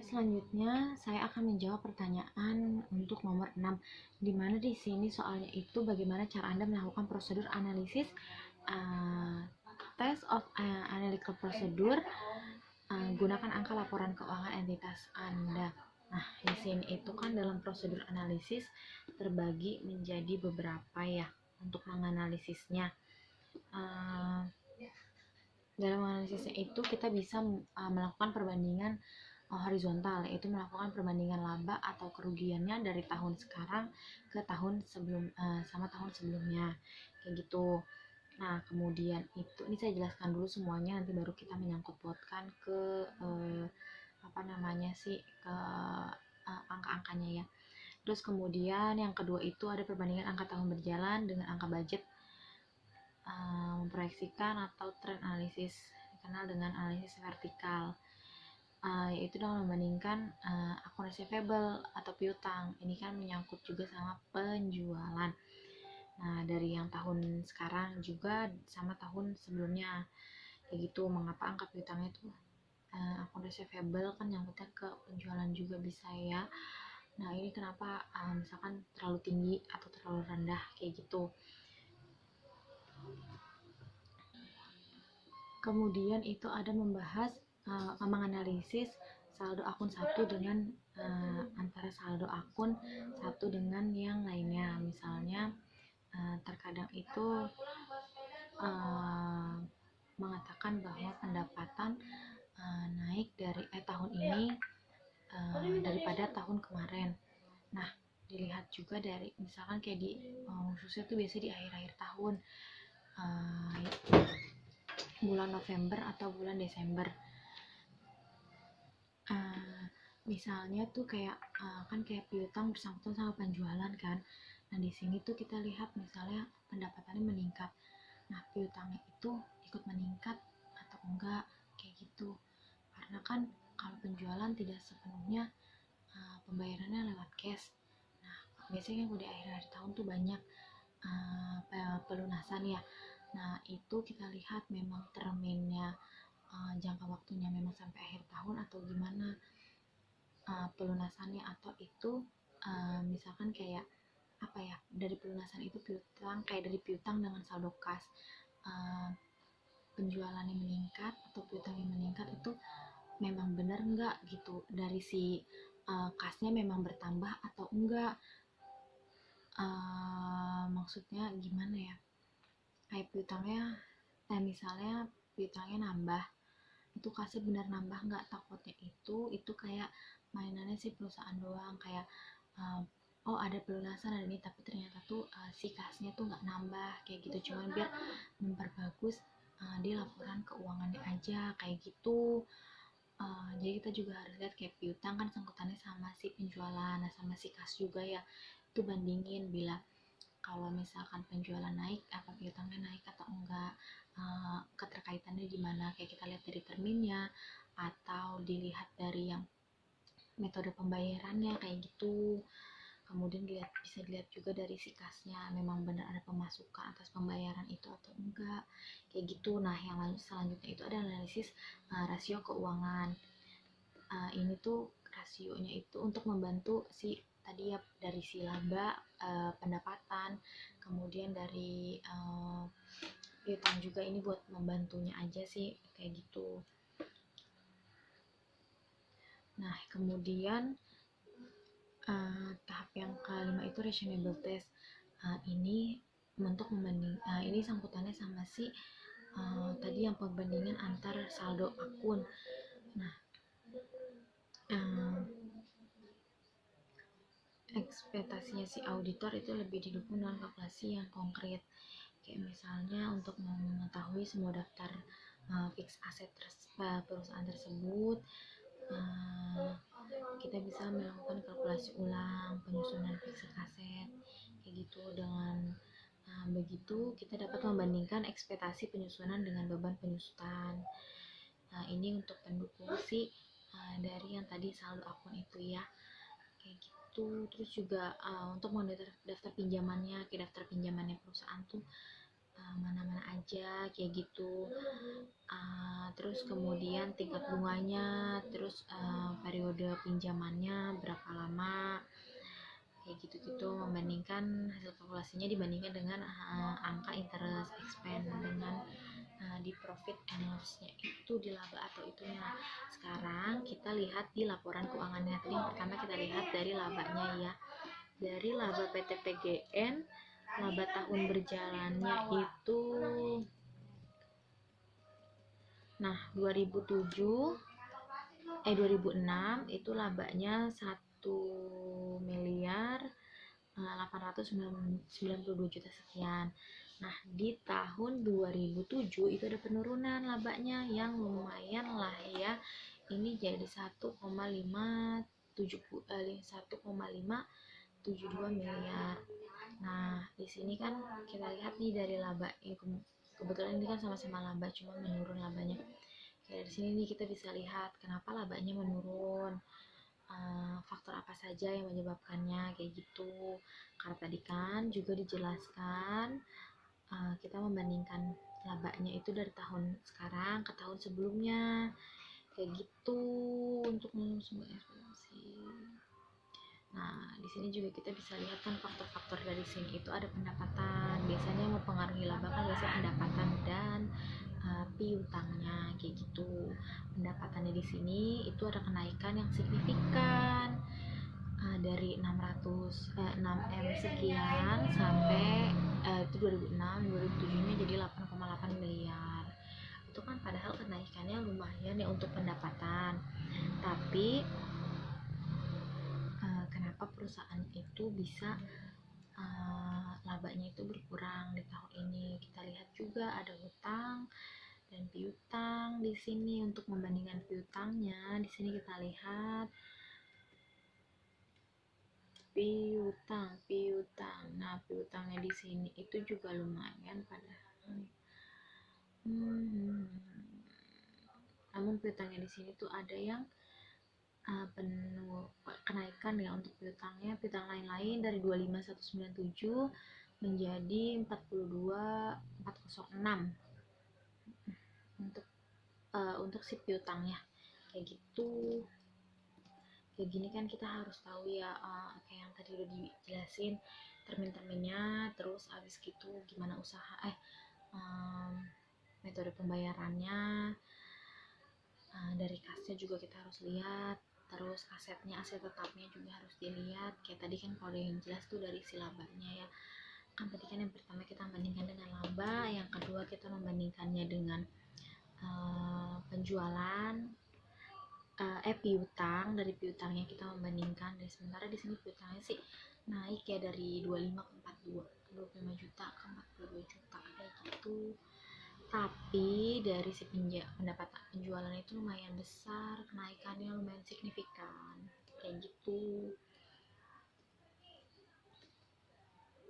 selanjutnya saya akan menjawab pertanyaan untuk nomor 6, di mana di sini soalnya itu bagaimana cara Anda melakukan prosedur analisis test of analytical procedure, gunakan angka laporan keuangan entitas Anda. Nah, di sini itu kan dalam prosedur analisis terbagi menjadi beberapa ya untuk menganalisisnya. Dalam analisisnya itu kita bisa melakukan perbandingan horizontal, yaitu melakukan perbandingan laba atau kerugiannya dari tahun sekarang ke tahun sama tahun sebelumnya, kayak gitu. Nah, kemudian itu ini saya jelaskan dulu semuanya, nanti baru kita menyangkut pautkan ke ke angka-angkanya ya. Terus kemudian yang kedua itu ada perbandingan angka tahun berjalan dengan angka budget, memproyeksikan atau trend analisis, dikenal dengan analisis vertikal, yaitu dengan membandingkan akun receivable atau piutang. Ini kan menyangkut juga sama penjualan. Nah, dari yang tahun sekarang juga sama tahun sebelumnya, kayak gitu. Mengapa angka piutangnya itu akun receivable kan nyangkutnya ke penjualan juga bisa ya. Nah, ini kenapa misalkan terlalu tinggi atau terlalu rendah, kayak gitu. Kemudian itu ada membahas menganalisis saldo akun satu dengan antara saldo akun satu dengan yang lainnya. Misalnya terkadang itu mengatakan bahwa pendapatan naik dari tahun ini daripada tahun kemarin. Nah, dilihat juga dari misalkan kayak di khususnya tuh biasanya di akhir-akhir tahun, bulan November atau bulan Desember. Misalnya tuh kayak kan kayak piutang bersangkutan sama penjualan kan. Nah, di sini tuh kita lihat misalnya pendapatannya meningkat. Nah, piutangnya itu ikut meningkat atau enggak, kayak gitu. Karena kan kalau penjualan tidak sepenuhnya pembayarannya lewat cash. Nah, biasanya kan di akhir tahun tuh banyak pelunasan ya. Nah, itu kita lihat memang terminnya jangka waktunya memang sampai akhir tahun atau gimana pelunasannya, atau itu misalkan kayak apa ya, dari pelunasan itu piutang, kayak dari piutang dengan saldo kas, penjualannya meningkat atau piutangnya meningkat, itu memang benar enggak gitu, dari si kasnya memang bertambah atau enggak, maksudnya gimana ya, kayak piutangnya misalnya piutangnya nambah, itu kasih benar nambah nggak, takutnya itu kayak mainannya si perusahaan doang, kayak oh ada pelunasan ada ini, tapi ternyata tuh si kasnya tuh nggak nambah, kayak gitu, cuman biar memperbagus di laporan keuangannya aja, kayak gitu. Jadi kita juga harus lihat kayak piutang kan sangkutannya sama si penjualan, nah sama si kas juga ya, itu bandingin bila kalau misalkan penjualan naik apa piutangnya naik atau enggak, keterkaitannya di mana, kayak kita lihat dari terminnya atau dilihat dari yang metode pembayarannya, kayak gitu. Kemudian bisa dilihat juga dari si kasnya memang benar ada pemasukan atas pembayaran itu atau enggak, kayak gitu. Nah, yang selanjutnya itu ada analisis rasio keuangan. Ini tuh rasionya itu untuk membantu si tadi ya, dari si laba, pendapatan, kemudian dari piutang juga, ini buat membantunya aja sih, kayak gitu. Nah, kemudian tahap yang kelima itu reasonable test. Ini untuk membanding, ini sangkutannya sama si tadi yang perbandingan antar saldo akun. Nah, ekspektasinya si auditor itu lebih didukung dengan kalkulasi yang konkret, kayak misalnya untuk mengetahui semua daftar fixed asset perusahaan tersebut, kita bisa melakukan kalkulasi ulang penyusunan fixed asset, kayak gitu. Dengan begitu kita dapat membandingkan ekspektasi penyusunan dengan beban penyusutan. Nah, ini untuk pendukung si dari yang tadi saldo akun itu ya, kayak gitu. Terus juga untuk monitor daftar pinjamannya, ke daftar pinjamannya perusahaan tuh mana-mana aja kayak gitu. Terus kemudian tingkat bunganya, terus periode pinjamannya berapa lama, kayak gitu-gitu, membandingkan hasil kalkulasinya dibandingkan dengan angka interest expense dengan di profit and loss-nya itu, di laba atau itunya. Sekarang kita lihat di laporan keuangannya. Tadi yang pertama kita lihat dari labanya ya. Dari laba PT PGN, laba tahun berjalannya itu 2006 itu labanya 1.892.000.000 sekian. Nah, di tahun 2007 itu ada penurunan labanya yang lumayan lah ya. Ini jadi 1,572 miliar. Nah, di sini kan kita lihat nih dari laba, kebetulan ini kan sama-sama laba, cuma menurun labanya. Kayak di sini nih kita bisa lihat kenapa labanya menurun, faktor apa saja yang menyebabkannya kayak gitu. Karena tadi kan juga dijelaskan, kita membandingkan labanya itu dari tahun sekarang ke tahun sebelumnya kayak gitu untuk sumber ekspektasi. Nah, di sini juga kita bisa lihat kan faktor-faktor dari sini itu ada pendapatan. Biasanya mempengaruhi laba kan biasanya pendapatan dan piutangnya kayak gitu. Pendapatannya di sini itu ada kenaikan yang signifikan, dari 6 M sekian sampai itu 2006, 2007-nya jadi 8,8 miliar. Itu kan padahal kenaikannya lumayan ya untuk pendapatan. Tapi kenapa perusahaan itu bisa labanya itu berkurang di tahun ini? Kita lihat juga ada hutang dan piutang di sini. Untuk membandingkan piutangnya, di sini kita lihat piutang. Nah, piutangnya di sini itu juga lumayan padahal. Namun piutangnya di sini tuh ada yang kenaikan ya untuk piutangnya. Piutang lain-lain dari 25.197 menjadi 42.406 untuk si piutangnya kayak gitu. Kayak gini kan kita harus tahu ya, kayak yang tadi udah dijelasin termin-terminnya, terus abis gitu gimana usaha metode pembayarannya, dari kasnya juga kita harus lihat, terus aset tetapnya juga harus dilihat. Kayak tadi kan kalau yang jelas tuh dari si labanya ya kan, tadi kan yang pertama kita bandingkan dengan laba, yang kedua kita membandingkannya dengan penjualan, piutang. Dari piutangnya kita membandingkan, dan sementara di sini piutangnya sih naik ya dari 25 ke 42, 25 juta ke 42 juta kayak gitu. Tapi dari si pendapatan penjualan itu lumayan besar, kenaikannya lumayan signifikan kayak gitu.